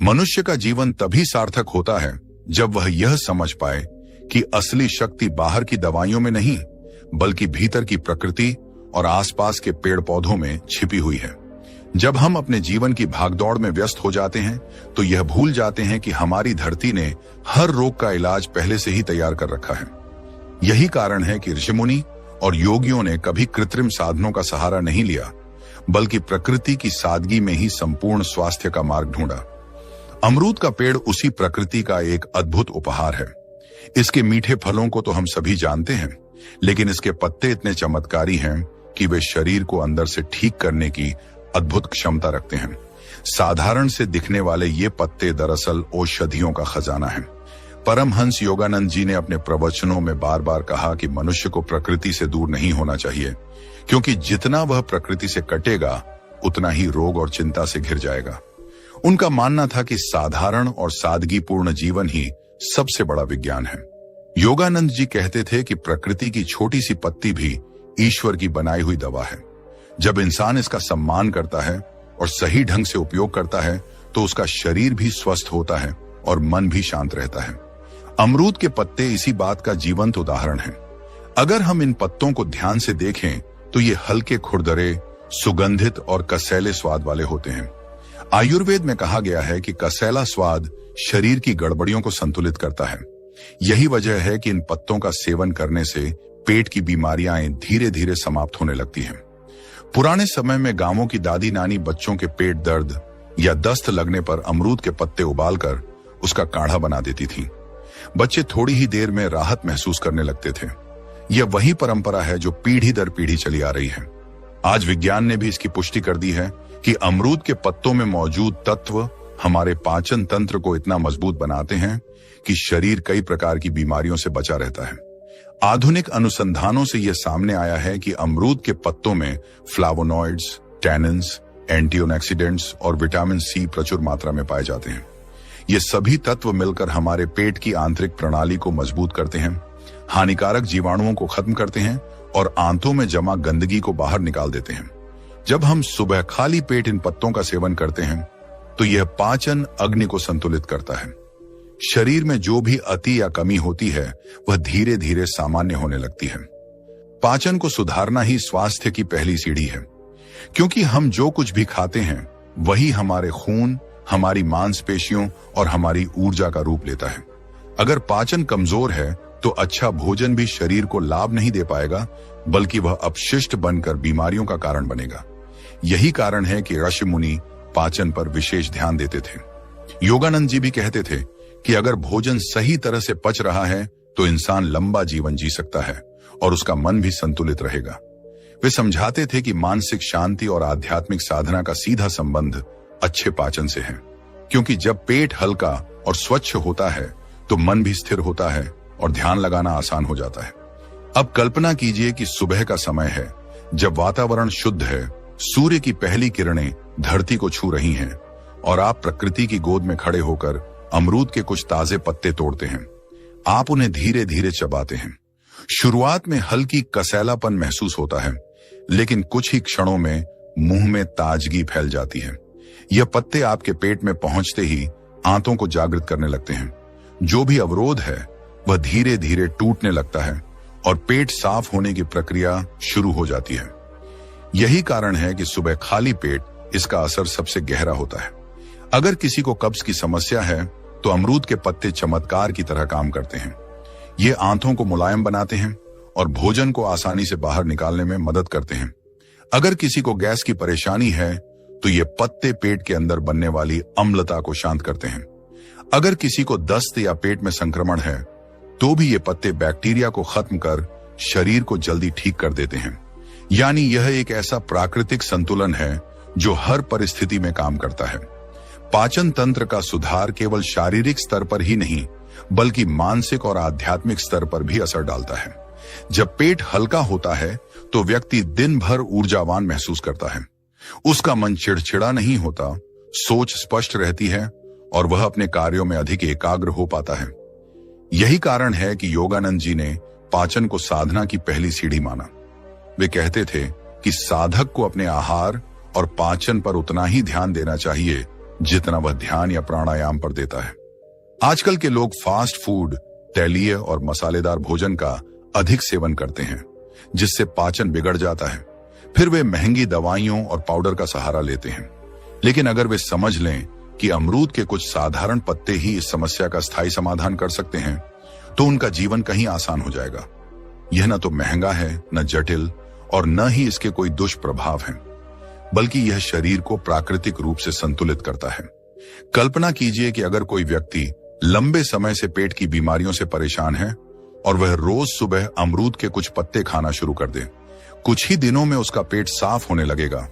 मनुष्य का जीवन तभी सार्थक होता है जब वह यह समझ पाए कि असली शक्ति बाहर की दवाइयों में नहीं, बल्कि भीतर की प्रकृति और आसपास के पेड़ पौधों में छिपी हुई है। जब हम अपने जीवन की भागदौड़ में व्यस्त हो जाते हैं तो यह भूल जाते हैं कि हमारी धरती ने हर रोग का इलाज पहले से ही तैयार कर रखा है। यही कारण है कि ऋषिमुनि और योगियों ने कभी कृत्रिम साधनों का सहारा नहीं लिया, बल्कि प्रकृति की सादगी में ही संपूर्ण स्वास्थ्य का मार्ग ढूंढा। अमरूद का पेड़ उसी प्रकृति का एक अद्भुत उपहार है। इसके मीठे फलों को तो हम सभी जानते हैं, लेकिन इसके पत्ते इतने चमत्कारी हैं कि वे शरीर को अंदर से ठीक करने की अद्भुत क्षमता रखते हैं। साधारण से दिखने वाले ये पत्ते दरअसल औषधियों का खजाना है। परमहंस योगानंद जी ने अपने प्रवचनों में बार बार कहा कि मनुष्य को प्रकृति से दूर नहीं होना चाहिए, क्योंकि जितना वह प्रकृति से कटेगा उतना ही रोग और चिंता से घिर जाएगा। उनका मानना था कि साधारण और सादगीपूर्ण जीवन ही सबसे बड़ा विज्ञान है। योगानंद जी कहते थे कि प्रकृति की छोटी सी पत्ती भी ईश्वर की बनाई हुई दवा है। जब इंसान इसका सम्मान करता है और सही ढंग से उपयोग करता है तो उसका शरीर भी स्वस्थ होता है और मन भी शांत रहता है। अमरूद के पत्ते इसी बात का जीवंत उदाहरण हैं। अगर हम इन पत्तों को ध्यान से देखें तो ये हल्के खुरदरे, सुगंधित और कसैले स्वाद वाले होते हैं। आयुर्वेद में कहा गया है कि कसैला स्वाद शरीर की गड़बड़ियों को संतुलित करता है। यही वजह है कि इन पत्तों का सेवन करने से पेट की बीमारियां धीरे धीरे समाप्त होने लगती हैं। पुराने समय में गांवों की दादी नानी बच्चों के पेट दर्द या दस्त लगने पर अमरूद के पत्ते उबालकर उसका काढ़ा बना देती थी। बच्चे थोड़ी ही देर में राहत महसूस करने लगते थे। यह वही परंपरा है जो पीढ़ी दर पीढ़ी चली आ रही है। आज विज्ञान ने भी इसकी पुष्टि कर दी है कि अमरूद के पत्तों में मौजूद तत्व हमारे पाचन तंत्र को इतना मजबूत बनाते हैं कि शरीर कई प्रकार की बीमारियों से बचा रहता है। आधुनिक अनुसंधानों से यह सामने आया है कि अमरूद के पत्तों में फ्लावोनॉइड्स, टैनिन्स, एंटीऑक्सीडेंट्स और विटामिन सी प्रचुर मात्रा में पाए जाते हैं। ये सभी तत्व मिलकर हमारे पेट की आंतरिक प्रणाली को मजबूत करते हैं, हानिकारक जीवाणुओं को खत्म करते हैं और आंतों में जमा गंदगी को बाहर निकाल देते हैं। जब हम सुबह खाली पेट इन पत्तों का सेवन करते हैं तो यह पाचन अग्नि को संतुलित करता है। शरीर में जो भी अति या कमी होती है वह धीरे धीरे सामान्य होने लगती है। पाचन को सुधारना ही स्वास्थ्य की पहली सीढ़ी है, क्योंकि हम जो कुछ भी खाते हैं वही हमारे खून, हमारी मांसपेशियों और हमारी ऊर्जा का रूप लेता है। अगर पाचन कमजोर है तो अच्छा भोजन भी शरीर को लाभ नहीं दे पाएगा, बल्कि वह अपशिष्ट बनकर बीमारियों का कारण बनेगा। यही कारण है कि ऋषि मुनि पाचन पर विशेष ध्यान देते थे। योगानंद जी भी कहते थे कि अगर भोजन सही तरह से पच रहा है तो इंसान लंबा जीवन जी सकता है और उसका मन भी संतुलित रहेगा। वे समझाते थे कि मानसिक शांति और आध्यात्मिक साधना का सीधा संबंध अच्छे पाचन से है, क्योंकि जब पेट हल्का और स्वच्छ होता है तो मन भी स्थिर होता है और ध्यान लगाना आसान हो जाता है। अब कल्पना कीजिए कि सुबह का समय है, जब वातावरण शुद्ध है, सूर्य की पहली किरणें धरती को छू रही हैं और आप प्रकृति की गोद में खड़े होकर अमरूद के कुछ ताजे पत्ते तोड़ते हैं। आप उन्हें धीरे धीरे चबाते हैं। शुरुआत में हल्की कसैलापन महसूस होता है, लेकिन कुछ ही क्षणों में मुंह में ताजगी फैल जाती है। यह पत्ते आपके पेट में पहुंचते ही आंतों को जागृत करने लगते हैं। जो भी अवरोध है वह धीरे धीरे टूटने लगता है और पेट साफ होने की प्रक्रिया शुरू हो जाती है। यही कारण है कि सुबह खाली पेट इसका असर सबसे गहरा होता है। अगर किसी को कब्ज की समस्या है तो अमरूद के पत्ते चमत्कार की तरह काम करते हैं। ये आंतों को मुलायम बनाते हैं और भोजन को आसानी से बाहर निकालने में मदद करते हैं। अगर किसी को गैस की परेशानी है तो ये पत्ते पेट के अंदर बनने वाली अम्लता को शांत करते हैं। अगर किसी को दस्त या पेट में संक्रमण है तो भी ये पत्ते बैक्टीरिया को खत्म कर शरीर को जल्दी ठीक कर देते हैं। यानी यह एक ऐसा प्राकृतिक संतुलन है जो हर परिस्थिति में काम करता है। पाचन तंत्र का सुधार केवल शारीरिक स्तर पर ही नहीं, बल्कि मानसिक और आध्यात्मिक स्तर पर भी असर डालता है। जब पेट हल्का होता है तो व्यक्ति दिन भर ऊर्जावान महसूस करता है। उसका मन चिड़चिड़ा नहीं होता, सोच स्पष्ट रहती है और वह अपने कार्यों में अधिक एकाग्र हो पाता है। यही कारण है कि योगानंद जी ने पाचन को साधना की पहली सीढ़ी माना। वे कहते थे कि साधक को अपने आहार और पाचन पर उतना ही ध्यान देना चाहिए जितना वह ध्यान या प्राणायाम पर देता है। आजकल के लोग फास्ट फूड, तैलीय और मसालेदार भोजन का अधिक सेवन करते हैं, जिससे पाचन बिगड़ जाता है। फिर वे महंगी दवाइयों और पाउडर का सहारा लेते हैं। लेकिन अगर वे समझ लें कि अमरूद के कुछ साधारण पत्ते ही इस समस्या का स्थायी समाधान कर सकते हैं, तो उनका जीवन कहीं आसान हो जाएगा। यह न तो महंगा है, न जटिल, और न ही इसके कोई दुष्प्रभाव हैं, बल्कि यह शरीर को प्राकृतिक रूप से संतुलित करता है। कल्पना कीजिए कि अगर कोई व्यक्ति लंबे समय से पेट की बीमारियों से परेशान है और वह रोज सुबह अमरूद के कुछ पत्ते खाना शुरू कर दे, कुछ ही दिनों में उसका पेट साफ होने लगेगा,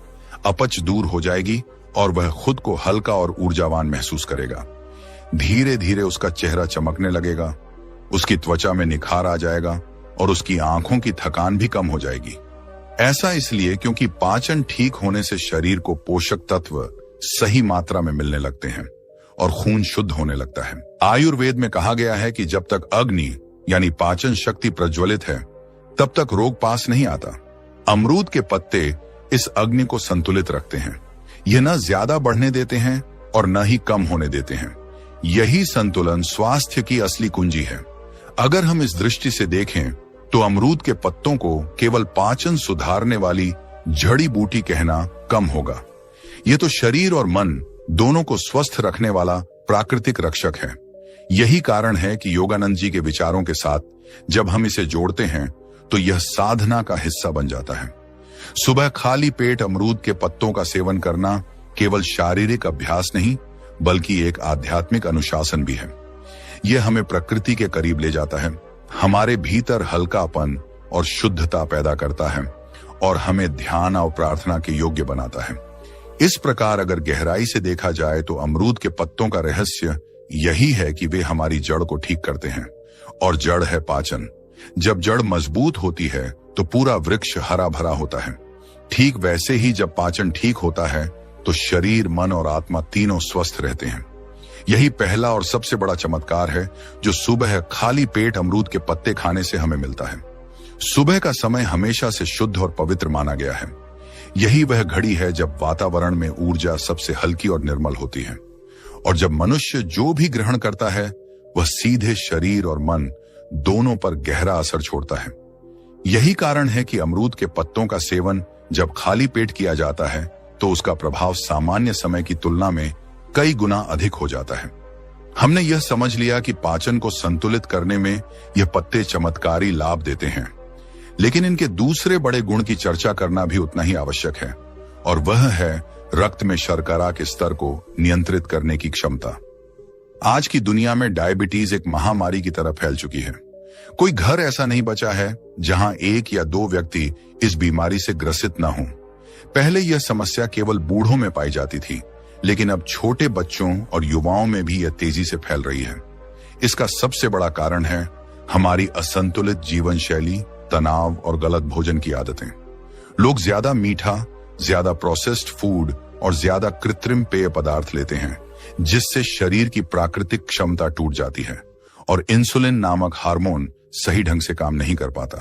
अपच दूर हो जाएगी और वह खुद को हल्का और ऊर्जावान महसूस करेगा। धीरे धीरे उसका चेहरा चमकने लगेगा, उसकी त्वचा में निखार आ जाएगा और उसकी आंखों की थकान भी कम हो जाएगी। ऐसा इसलिए क्योंकि पाचन ठीक होने से शरीर को पोषक तत्व सही मात्रा में मिलने लगते हैं और खून शुद्ध होने लगता है। आयुर्वेद में कहा गया है कि जब तक अग्नि यानी पाचन शक्ति प्रज्वलित है, तब तक रोग पास नहीं आता। अमरूद के पत्ते इस अग्नि को संतुलित रखते हैं। यह न ज्यादा बढ़ने देते हैं और न ही कम होने देते हैं। यही संतुलन स्वास्थ्य की असली कुंजी है। अगर हम इस दृष्टि से देखें तो अमरूद के पत्तों को केवल पाचन सुधारने वाली जड़ी बूटी कहना कम होगा। ये तो शरीर और मन दोनों को स्वस्थ रखने वाला प्राकृतिक रक्षक है। यही कारण है कि योगानंद जी के विचारों के साथ जब हम इसे जोड़ते हैं तो यह साधना का हिस्सा बन जाता है। सुबह खाली पेट अमरूद के पत्तों का सेवन करना केवल शारीरिक अभ्यास नहीं, बल्कि एक आध्यात्मिक अनुशासन भी है। यह हमें प्रकृति के करीब ले जाता है, हमारे भीतर हल्कापन और शुद्धता पैदा करता है और हमें ध्यान और प्रार्थना के योग्य बनाता है। इस प्रकार अगर गहराई से देखा जाए तो अमरूद के पत्तों का रहस्य यही है कि वे हमारी जड़ को ठीक करते हैं, और जड़ है पाचन। जब जड़ मजबूत होती है तो पूरा वृक्ष हरा भरा होता है। ठीक वैसे ही जब पाचन ठीक होता है तो शरीर, मन और आत्मा तीनों स्वस्थ रहते हैं। यही पहला और सबसे बड़ा चमत्कार है जो सुबह खाली पेट अमरूद के पत्ते खाने से हमें मिलता है। सुबह का समय हमेशा से शुद्ध और पवित्र माना गया है। यही वह घड़ी है जब वातावरण में ऊर्जा सबसे हल्की और निर्मल होती है, और जब मनुष्य जो भी ग्रहण करता है वह सीधे शरीर और मन दोनों पर गहरा असर छोड़ता है। यही कारण है कि अमरूद के पत्तों का सेवन जब खाली पेट किया जाता है तो उसका प्रभाव सामान्य समय की तुलना में कई गुना अधिक हो जाता है। हमने यह समझ लिया कि पाचन को संतुलित करने में यह पत्ते चमत्कारी लाभ देते हैं, लेकिन इनके दूसरे बड़े गुण की चर्चा करना भी उतना ही आवश्यक है, और वह है रक्त में शर्करा के स्तर को नियंत्रित करने की क्षमता। आज की दुनिया में डायबिटीज एक महामारी की तरह फैल चुकी है। कोई घर ऐसा नहीं बचा है जहां एक या दो व्यक्ति इस बीमारी से ग्रसित न हों। पहले यह समस्या केवल बूढ़ों में पाई जाती थी, लेकिन अब छोटे बच्चों और युवाओं में भी यह तेजी से फैल रही है। इसका सबसे बड़ा कारण है हमारी असंतुलित जीवन शैली, तनाव और गलत भोजन की आदतें। लोग ज्यादा मीठा, ज्यादा प्रोसेस्ड फूड और ज्यादा कृत्रिम पेय पदार्थ लेते हैं, जिससे शरीर की प्राकृतिक क्षमता टूट जाती है और इंसुलिन नामक हार्मोन सही ढंग से काम नहीं कर पाता।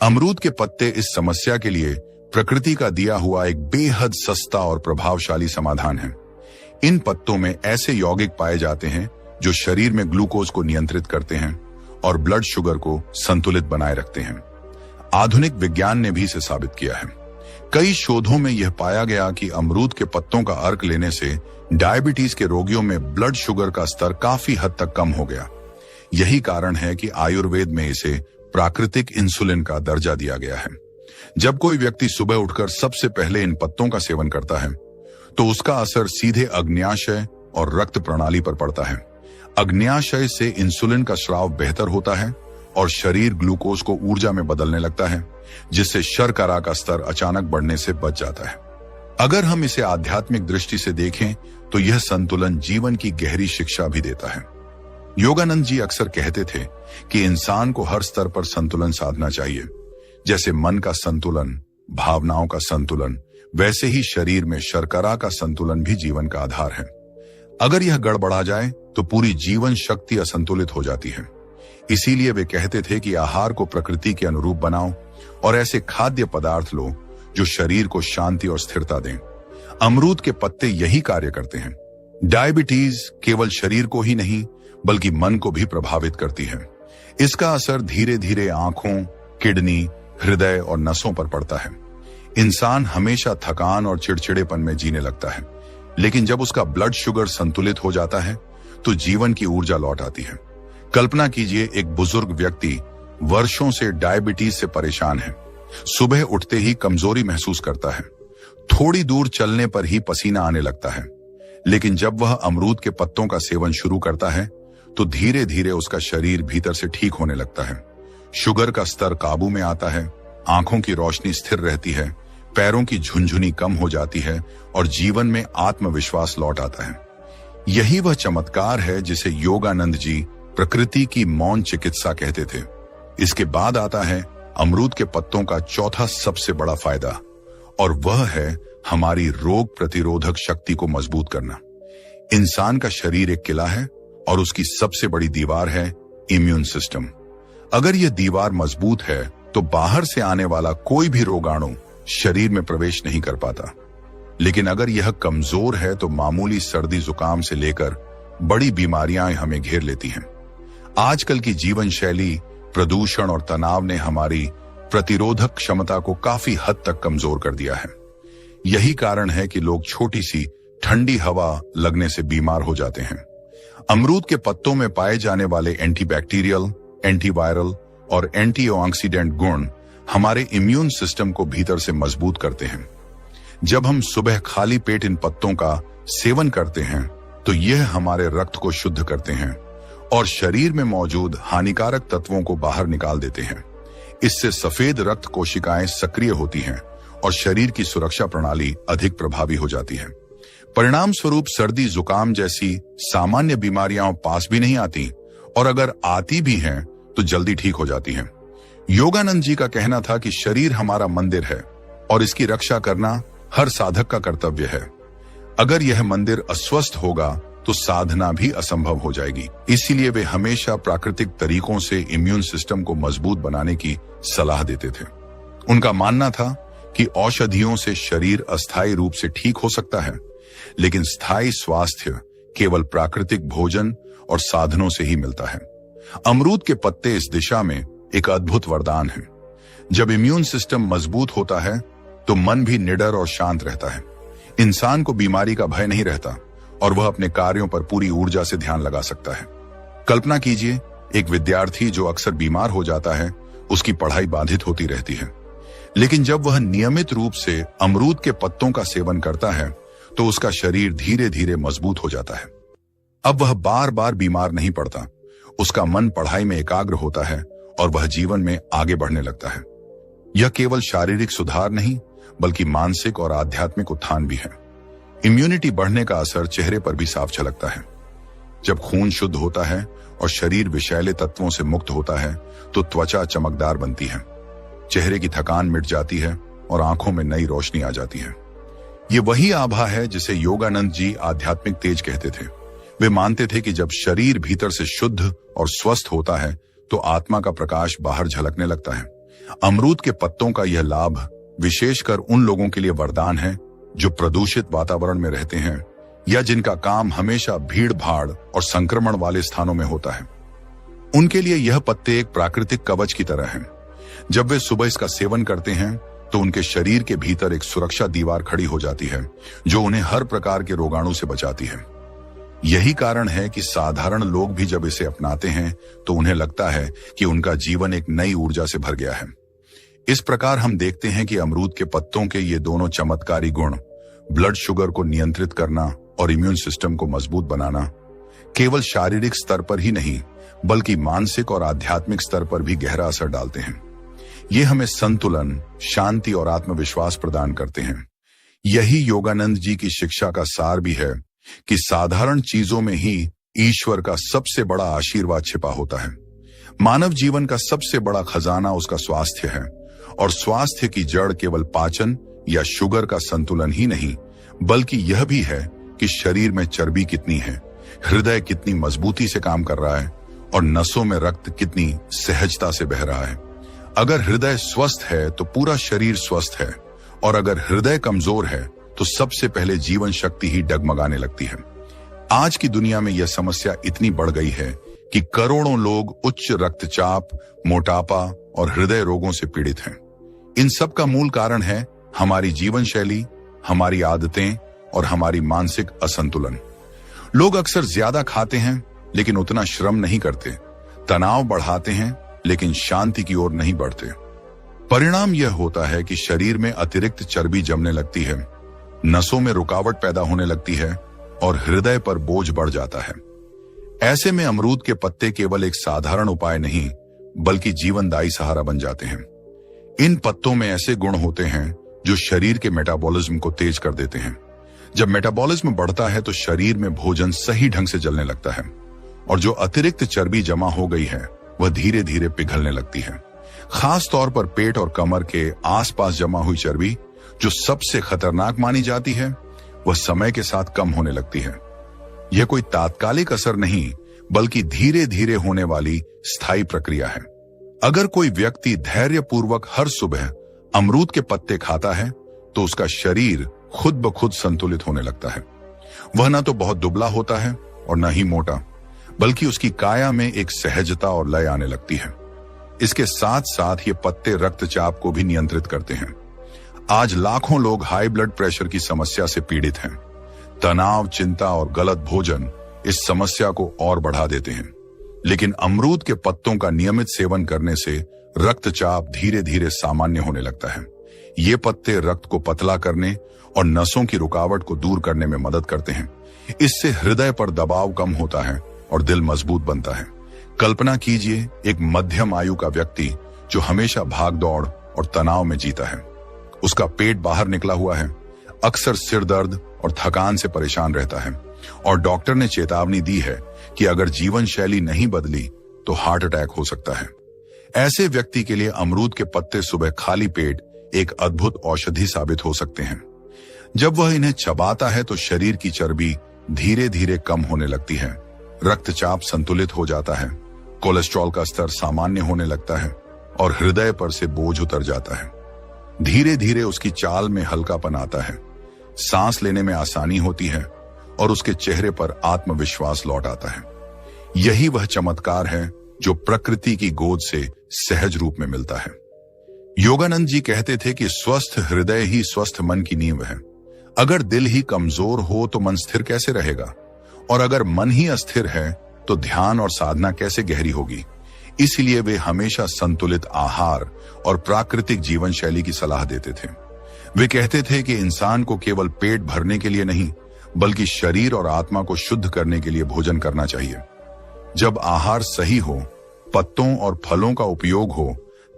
अमरूद के पत्ते इस समस्या के लिए प्रकृति का दिया हुआ एक बेहद सस्ता और प्रभावशाली समाधान है। इन पत्तों में ऐसे यौगिक पाए जाते हैं जो शरीर में ग्लूकोज को नियंत्रित करते हैं और ब्लड शुगर को संतुलित बनाए रखते हैं। आधुनिक विज्ञान ने भी इसे साबित किया है। कई शोधों में यह पाया गया कि अमरूद के पत्तों का अर्क लेने से डायबिटीज के रोगियों में ब्लड शुगर का स्तर काफी हद तक कम हो गया। यही कारण है कि आयुर्वेद में इसे प्राकृतिक इंसुलिन का दर्जा दिया गया है। जब कोई व्यक्ति सुबह उठकर सबसे पहले इन पत्तों का सेवन करता है तो उसका असर सीधे अग्न्याशय और रक्त प्रणाली पर पड़ता है। अग्न्याशय से इंसुलिन का स्राव बेहतर होता है और शरीर ग्लूकोज को ऊर्जा में बदलने लगता है, जिससे शर्करा का स्तर अचानक बढ़ने से बच जाता है। अगर हम इसे आध्यात्मिक दृष्टि से देखें तो यह संतुलन जीवन की गहरी शिक्षा भी देता है। योगानंद जी अक्सर कहते थे कि इंसान को हर स्तर पर संतुलन साधना चाहिए। जैसे मन का संतुलन, भावनाओं का संतुलन, वैसे ही शरीर में शर्करा का संतुलन भी जीवन का आधार है। अगर यह गड़बड़ा जाए तो पूरी जीवन शक्ति असंतुलित हो जाती है। इसीलिए वे कहते थे कि आहार को प्रकृति के अनुरूप बनाओ और ऐसे खाद्य पदार्थ लो जो शरीर को शांति और स्थिरता दें। अमरूद के पत्ते यही कार्य करते हैं। डायबिटीज केवल शरीर को ही नहीं बल्कि मन को भी प्रभावित करती है। इसका असर धीरे धीरे आंखों, किडनी, हृदय और नसों पर पड़ता है। इंसान हमेशा थकान और चिड़चिड़ेपन में जीने लगता है, लेकिन जब उसका ब्लड शुगर संतुलित हो जाता है तो जीवन की ऊर्जा लौट आती है। कल्पना कीजिए, एक बुजुर्ग व्यक्ति वर्षों से डायबिटीज से परेशान है। सुबह उठते ही कमजोरी महसूस करता है, थोड़ी दूर चलने पर ही पसीना आने लगता है। लेकिन जब वह अमरूद के पत्तों का सेवन शुरू करता है तो धीरे धीरे उसका शरीर भीतर से ठीक होने लगता है। शुगर का स्तर काबू में आता है, आंखों की रोशनी स्थिर रहती है, पैरों की झुनझुनी कम हो जाती है और जीवन में आत्मविश्वास लौट आता है। यही वह चमत्कार है जिसे योगानंद जी प्रकृति की मौन चिकित्सा कहते थे। इसके बाद आता है अमरूद के पत्तों का चौथा सबसे बड़ा फायदा, और वह है हमारी रोग प्रतिरोधक शक्ति को मजबूत करना। इंसान का शरीर एक किला है और उसकी सबसे बड़ी दीवार है इम्यून सिस्टम। अगर यह दीवार मजबूत है तो बाहर से आने वाला कोई भी रोगाणु शरीर में प्रवेश नहीं कर पाता। लेकिन अगर यह कमजोर है तो मामूली सर्दी जुकाम से लेकर बड़ी बीमारियां हमें घेर लेती हैं। आजकल की जीवन शैली, प्रदूषण और तनाव ने हमारी प्रतिरोधक क्षमता को काफी हद तक कमजोर कर दिया है। यही कारण है कि लोग छोटी सी ठंडी हवा लगने से बीमार हो जाते हैं। अमरूद के पत्तों में पाए जाने वाले एंटीबैक्टीरियल, एंटीवायरल और एंटीऑक्सीडेंट गुण हमारे इम्यून सिस्टम को भीतर से मजबूत करते हैं। जब हम सुबह खाली पेट इन पत्तों का सेवन करते हैं तो यह हमारे रक्त को शुद्ध करते हैं और शरीर में मौजूद हानिकारक तत्वों को बाहर निकाल देते हैं। इससे सफेद रक्त कोशिकाएं सक्रिय होती हैं और शरीर की सुरक्षा प्रणाली अधिक प्रभावी हो जाती है। परिणाम स्वरूप सर्दी जुकाम जैसी सामान्य बीमारियां पास भी नहीं आती, और अगर आती भी हैं तो जल्दी ठीक हो जाती हैं। योगानंद जी का कहना था कि शरीर हमारा मंदिर है और इसकी रक्षा करना हर साधक का कर्तव्य है। अगर यह मंदिर अस्वस्थ होगा तो साधना भी असंभव हो जाएगी। इसीलिए वे हमेशा प्राकृतिक तरीकों से इम्यून सिस्टम को मजबूत बनाने की सलाह देते थे। उनका मानना था कि औषधियों से शरीर अस्थायी रूप से ठीक हो सकता है, लेकिन स्थायी स्वास्थ्य केवल प्राकृतिक भोजन और साधनों से ही मिलता है। अमरूद के पत्ते इस दिशा में एक अद्भुत वरदान है। जब इम्यून सिस्टम मजबूत होता है तो मन भी निडर और शांत रहता है। इंसान को बीमारी का भय नहीं रहता और वह अपने कार्यों पर पूरी ऊर्जा से ध्यान लगा सकता है। कल्पना कीजिए, एक विद्यार्थी जो अक्सर बीमार हो जाता है, उसकी पढ़ाई बाधित होती रहती है। लेकिन जब वह नियमित रूप से अमरूद के पत्तों का सेवन करता है तो उसका शरीर धीरे धीरे मजबूत हो जाता है। अब वह बार बार बीमार नहीं पड़ता, उसका मन पढ़ाई में एकाग्र होता है और वह जीवन में आगे बढ़ने लगता है। यह केवल शारीरिक सुधार नहीं बल्कि मानसिक और आध्यात्मिक उत्थान भी है। इम्यूनिटी बढ़ने का असर चेहरे पर भी साफ झलकता है। जब खून शुद्ध होता है और शरीर विषैले तत्वों से मुक्त होता है तो त्वचा चमकदार बनती है, चेहरे की थकान मिट जाती है और आंखों में नई रोशनी आ जाती है। ये वही आभा है जिसे योगानंद जी आध्यात्मिक तेज कहते थे। वे मानते थे कि जब शरीर भीतर से शुद्ध और स्वस्थ होता है तो आत्मा का प्रकाश बाहर झलकने लगता है। अमरूद के पत्तों का यह लाभ विशेषकर उन लोगों के लिए वरदान है जो प्रदूषित वातावरण में रहते हैं या जिनका काम हमेशा भीड़ भाड़ और संक्रमण वाले स्थानों में होता है। उनके लिए यह पत्ते एक प्राकृतिक कवच की तरह हैं। जब वे सुबह इसका सेवन करते हैं तो उनके शरीर के भीतर एक सुरक्षा दीवार खड़ी हो जाती है जो उन्हें हर प्रकार के रोगाणु से बचाती है। यही कारण है कि साधारण लोग भी जब इसे अपनाते हैं तो उन्हें लगता है कि उनका जीवन एक नई ऊर्जा से भर गया है। इस प्रकार हम देखते हैं कि अमरूद के पत्तों के ये दोनों चमत्कारी गुण, ब्लड शुगर को नियंत्रित करना और इम्यून सिस्टम को मजबूत बनाना, केवल शारीरिक स्तर पर ही नहीं बल्कि मानसिक और आध्यात्मिक स्तर पर भी गहरा असर डालते हैं। ये हमें संतुलन, शांति और आत्मविश्वास प्रदान करते हैं। यही योगानंद जी की शिक्षा का सार भी है कि साधारण चीजों में ही ईश्वर का सबसे बड़ा आशीर्वाद छिपा होता है। मानव जीवन का सबसे बड़ा खजाना उसका स्वास्थ्य है और स्वास्थ्य की जड़ केवल पाचन या शुगर का संतुलन ही नहीं बल्कि यह भी है कि शरीर में चर्बी कितनी है, हृदय कितनी मजबूती से काम कर रहा है और नसों में रक्त कितनी सहजता से बह रहा है। अगर हृदय स्वस्थ है तो पूरा शरीर स्वस्थ है, और अगर हृदय कमजोर है तो सबसे पहले जीवन शक्ति ही डगमगाने लगती है। आज की दुनिया में यह समस्या इतनी बढ़ गई है कि करोड़ों लोग उच्च रक्तचाप, मोटापा और हृदय रोगों से पीड़ित हैं। इन सब का मूल कारण है हमारी जीवन शैली, हमारी आदतें और हमारी मानसिक असंतुलन। लोग अक्सर ज्यादा खाते हैं लेकिन उतना श्रम नहीं करते, तनाव बढ़ाते हैं लेकिन शांति की ओर नहीं बढ़ते। परिणाम यह होता है कि शरीर में अतिरिक्त चर्बी जमने लगती है, नसों में रुकावट पैदा होने लगती है और हृदय पर बोझ बढ़ जाता है। ऐसे में अमरूद के पत्ते केवल एक साधारण उपाय नहीं बल्कि जीवनदायी सहारा बन जाते हैं। इन पत्तों में ऐसे गुण होते हैं जो शरीर के मेटाबॉलिज्म को तेज कर देते हैं। जब मेटाबॉलिज्म बढ़ता है तो शरीर में भोजन सही ढंग से जलने लगता है और जो अतिरिक्त चर्बी जमा हो गई है वह धीरे धीरे पिघलने लगती है। खास तौर पर पेट और कमर के आसपास जमा हुई चर्बी, जो सबसे खतरनाक मानी जाती है, वह समय के साथ कम होने लगती है। यह कोई तात्कालिक असर नहीं बल्कि धीरे धीरे होने वाली स्थायी प्रक्रिया है। अगर कोई व्यक्ति धैर्यपूर्वक हर सुबह अमरूद के पत्ते खाता है तो उसका शरीर खुद ब खुद संतुलित होने लगता है। वह न तो बहुत दुबला होता है और न ही मोटा, बल्कि उसकी काया में एक सहजता और लय आने लगती है। इसके साथ साथ ये पत्ते रक्तचाप को भी नियंत्रित करते हैं। आज लाखों लोग हाई ब्लड प्रेशर की समस्या से पीड़ित हैं। तनाव, चिंता और गलत भोजन इस समस्या को और बढ़ा देते हैं। लेकिन अमरूद के पत्तों का नियमित सेवन करने से रक्तचाप धीरे धीरे सामान्य होने लगता है। ये पत्ते रक्त को पतला करने और नसों की रुकावट को दूर करने में मदद करते हैं। इससे हृदय पर दबाव कम होता है और दिल मजबूत बनता है। कल्पना कीजिए एक मध्यम आयु का व्यक्ति जो हमेशा भाग दौड़ और तनाव में जीता है। उसका पेट बाहर निकला हुआ है, अक्सर सिर दर्द और थकान से परेशान रहता है और डॉक्टर ने चेतावनी दी है कि अगर जीवन शैली नहीं बदली तो हार्ट अटैक हो सकता है। ऐसे व्यक्ति के लिए अमरूद के पत्ते सुबह खाली पेट एक अद्भुत औषधि साबित हो सकते हैं। जब वह इन्हें चबाता है तो शरीर की चर्बी धीरे धीरे कम होने लगती है, रक्तचाप संतुलित हो जाता है, कोलेस्ट्रॉल का स्तर सामान्य होने लगता है और हृदय पर से बोझ उतर जाता है। धीरे धीरे उसकी चाल में हल्कापन आता है, सांस लेने में आसानी होती है और उसके चेहरे पर आत्मविश्वास लौट आता है। यही वह चमत्कार है जो प्रकृति की गोद से सहज रूप में मिलता है। योगानंद जी कहते थे कि स्वस्थ हृदय ही स्वस्थ मन की नींव है। अगर दिल ही कमजोर हो तो मन स्थिर कैसे रहेगा, और अगर मन ही अस्थिर है तो ध्यान और साधना कैसे गहरी होगी। इसलिए वे हमेशा संतुलित आहार और प्राकृतिक जीवन शैली की सलाह देते थे। वे कहते थे कि इंसान को केवल पेट भरने के लिए नहीं बल्कि शरीर और आत्मा को शुद्ध करने के लिए भोजन करना चाहिए। जब आहार सही हो, पत्तों और फलों का उपयोग हो,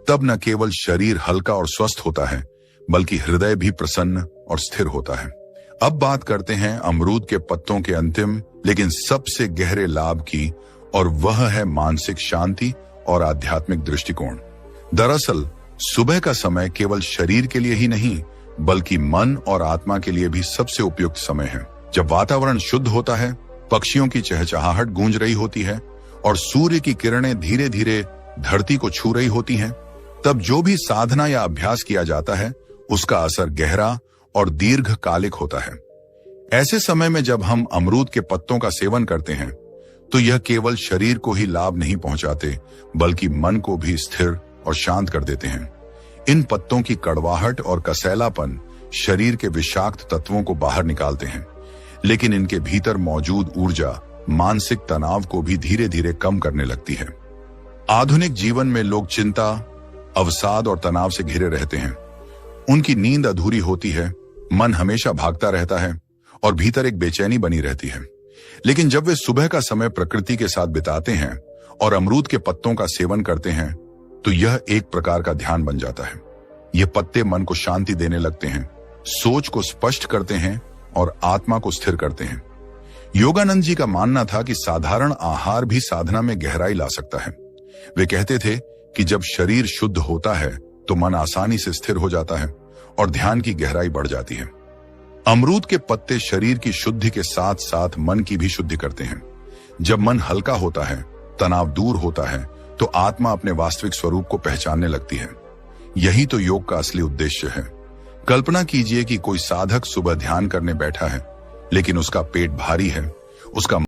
तब न केवल शरीर हल्का और स्वस्थ होता है बल्कि हृदय भी प्रसन्न और स्थिर होता है। अब बात करते हैं अमरूद के पत्तों के अंतिम लेकिन सबसे गहरे लाभ की, और वह है मानसिक शांति और आध्यात्मिक दृष्टिकोण। दरअसल सुबह का समय केवल शरीर के लिए ही नहीं बल्कि मन और आत्मा के लिए भी सबसे उपयुक्त समय है। जब वातावरण शुद्ध होता है, पक्षियों की चहचहाहट गूंज रही होती है और सूर्य की किरणें धीरे धीरे धरती को छू रही होती हैं, तब जो भी साधना या अभ्यास किया जाता है उसका असर गहरा और दीर्घकालिक होता है। ऐसे समय में जब हम अमरूद के पत्तों का सेवन करते हैं तो यह केवल शरीर को ही लाभ नहीं पहुंचाते बल्कि मन को भी स्थिर और शांत कर देते हैं। इन पत्तों की कड़वाहट और कसैलापन शरीर के विषाक्त तत्वों को बाहर निकालते हैं, लेकिन इनके भीतर मौजूद ऊर्जा मानसिक तनाव को भी धीरे धीरे कम करने लगती है। आधुनिक जीवन में लोग चिंता, अवसाद और तनाव से घिरे रहते हैं। उनकी नींद अधूरी होती है, मन हमेशा भागता रहता है और भीतर एक बेचैनी बनी रहती है। लेकिन जब वे सुबह का समय प्रकृति के साथ बिताते हैं और अमरूद के पत्तों का सेवन करते हैं तो यह एक प्रकार का ध्यान बन जाता है। ये पत्ते मन को शांति देने लगते हैं, सोच को स्पष्ट करते हैं और आत्मा को स्थिर करते हैं। योगानंद जी का मानना था कि साधारण आहार भी साधना में गहराई ला सकता है। वे कहते थे कि जब शरीर शुद्ध होता है तो मन आसानी से स्थिर हो जाता है और ध्यान की गहराई बढ़ जाती है। अमरूद के पत्ते शरीर की शुद्धि के साथ साथ मन की भी शुद्धि करते हैं। जब मन हल्का होता है, तनाव दूर होता है, तो आत्मा अपने वास्तविक स्वरूप को पहचानने लगती है। यही तो योग का असली उद्देश्य है। कल्पना कीजिए कि कोई साधक सुबह ध्यान करने बैठा है, लेकिन उसका पेट भारी है, उसका